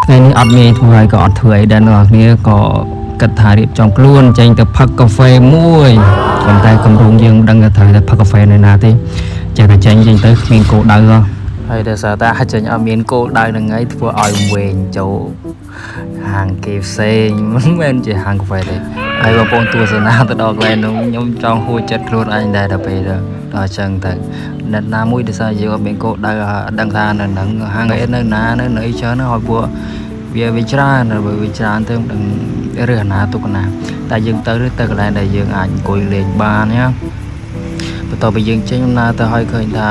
ថ្ងៃនេះអត់មានធ្វើឲ្យក៏អត់ធ្វើអីដែរអ្នកគ្នាក៏គិតថារៀបចំខ្លួនចេញទៅផឹកកាហ្វេមួយប៉ុន្តែកម្រងយើងមិនដឹងថាត្រូវតែផឹកកាហ្វេនៅណាទេចេះតែចេញទៅគ្មានគោលដៅហើយដោយសារតែចេញអត់មានគោលដៅហ្នឹងឯងធ្វើឲ្យវែងចូលហាងគេផ្សេងមិនមែនជាហាងកាហ្វេទេហើយបងប្អូនទស្សនាទៅដល់កន្លែងនោះខ្ញុំចង់ហួចចិត្តខ្លួនឯងដែរដល់ពេលដល់អញ្ចឹងទៅអ្នកណាមួយដោយសារយើងអត់មានគោលដៅដឹងថានៅហ្នឹងហាងអីនៅណានៅអីច្រើនហើយពួកវាច្រើនវាច្រើនទៅមិនដឹងរើសណាទុកណាតែយើងទៅកន្លែងដែលយើងអាចអង្គុយលេងបានណាបន្ទាប់ពីយើងចេញដំណើរទៅហើយឃើញថា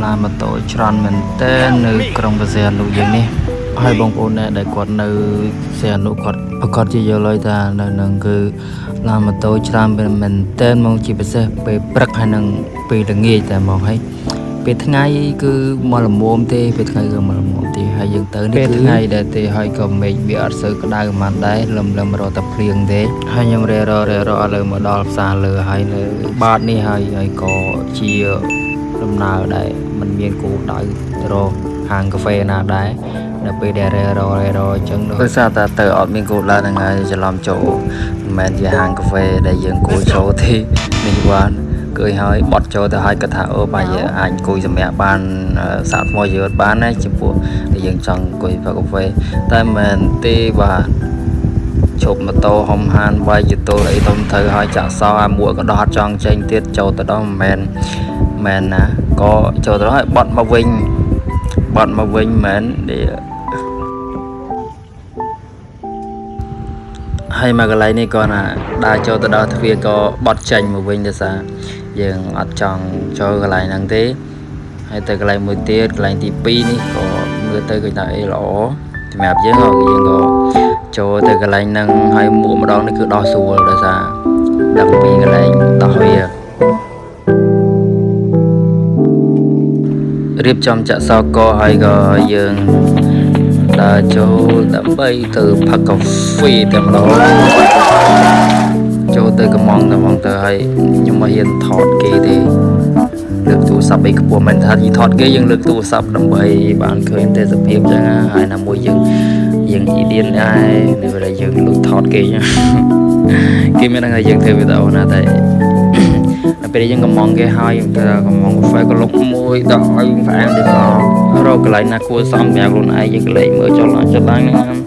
ឡានម៉ូតូច្រើនមែនទែននៅក្រុងបរសែននោះយើងនេះហើយបងប្អូនដែលគាត់នៅសែននោះគាត់ប្រកាសជាយល់ហើយថានៅនឹងគឺឡានម៉ូតូច្រើនមែនទែនមកជាពិសេសពេលព្រឹកហើយនឹងពេលល្ងាចតែមកហើយពេលថ្ងៃគឺមកល្មមទេពេលថ្ងៃគឺមកល្មមទេហើយយើងទៅនេះគឺថ្ងៃដែលទេហើយក៏មេឃវាអត់សូវក្តៅប៉ុន្មានដែរលឹមរត់តែភ្លៀងទេហើយខ្ញុំរេរឥឡូវមកដល់ផ្សារលើហើយនៅបាតនេះហើយក៏ជាដំណើរដែលมันមានគោលដៅរកហាងកាហ្វេណាដែរនៅពេលដែលរេរអញ្ចឹងដោយសារតែទៅអត់មានគោលដៅហ្នឹងហើយច្រឡំចូលមិនមែនជាហាងកាហ្វេដែលយើងគួរចូលទេនេះបានឃើញហើយបត់ចូលទៅហើយគាត់ថាអូបាយអាចអង្គុយសម្រាប់បានសាកថ្មយើងអត់បានណាចំពោះតែយើងចង់អង្គុយផឹកកាហ្វេតែមិនមែនទេបាទឈប់ម៉ូតូហុំហានវាយយតុលអីទៅទៅហើយចាក់សោអាមួកក៏ដោះចង់ចេញទៀតចូលទៅដល់មិនមែនណាក៏ចូលទៅហើយបត់មកវិញមែនហើយមកកន្លែងនេះក៏ណាដើរចូលទៅដល់ទ្វារក៏បត់ចេញមកវិញដោយសារយើងអត់ចង់ចូលកន្លែងហ្នឹងទេហើយទៅកន្លែងមួយទៀតកន្លែងទី2នេះក៏មើលទៅឃើញថាអីល្អសម្រាប់យើងក៏ចូលទៅកន្លែងហ្នឹងហើយមួកម្ដងនេះគឺដោះស្រួលដោយសារដឹងពីកន្លែងដោះវារៀបចំចាក់សោកហើយក៏យើងដើរចូលដើម្បីទៅផឹកកាហ្វេតែម្ដងចូលទៅកំងទៅហើយខ្ញុំមកហ៊ានថតគេទេលើកទូរស័ព្ទអីខ្ពស់មិនថានិយាយថតគេយើងលើកទូរស័ព្ទដើម្បីបានឃើញទេសភាពចឹងហើយណាមួយយើងអ៊ីឌៀនដែរនៅពេលដែលយើងលុយថតគេគេមានថាយើងធ្វើវីដេអូណាតែពេលយើងកំងគេហើយទៅកំងកាហ្វេក៏លុកមួយដល់ឲ្យផ្អែមទៀតរកកន្លែងណាគួរសមសម្រាប់ខ្លួនឯងយើងក៏លេងមើលចុះឡើងហ្នឹង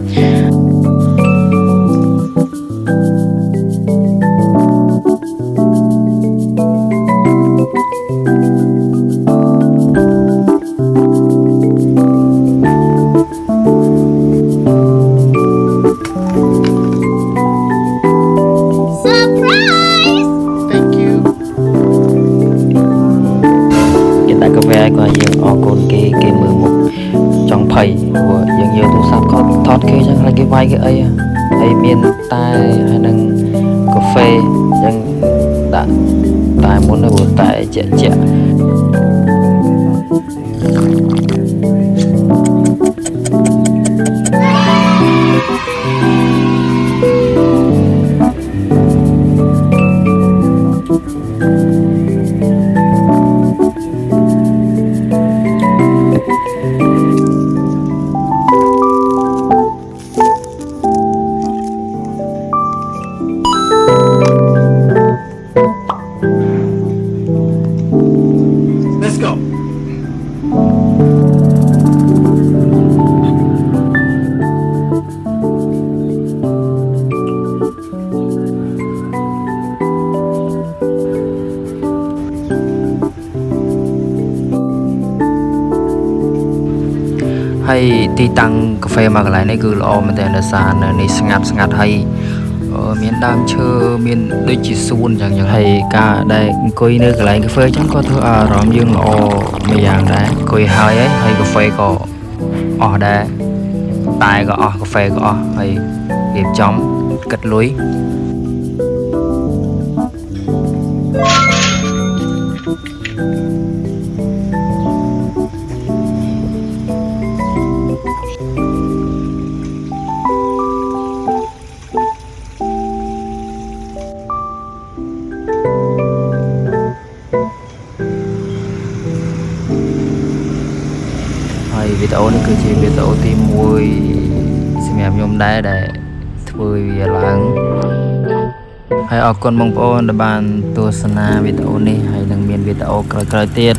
កាហ្វេក៏យើងអរគុណគេមើលមុខចង់ភ័យព្រោះយើងយកទូរស័ព្ទគាត់ថតគេចឹងហើយគេវាយគេអីហើយមានតែហើយនឹងកាហ្វេចឹងដាក់តែមុនទៅព្រោះតែជាក់ហើយទីតាំងកាហ្វេមកកន្លែងនេះគឺល្អមែនទែនដោយសារនៅនេះស្ងាត់ហើយមានដើមឈើមានដូចជាសួនចឹងហើយការដែលអង្គុយនៅកន្លែងកាហ្វេចឹងក៏ធ្វើអារម្មណ៍យើងល្អមួយយ៉ាងដែរអង្គុយហើយកាហ្វេក៏អស់ដែរតែក៏អស់កាហ្វេក៏អស់ហើយរៀបចំគិតលុយវីដេអូនេះគឺជាវីដេអូទី1 សម្រាប់ខ្ញុំដែរដែលធ្វើវាឡើងហើយអរគុណបងប្អូនដែលបានទស្សនាវីដេអូនេះហើយនឹងមានវីដេអូក្រោយៗទៀត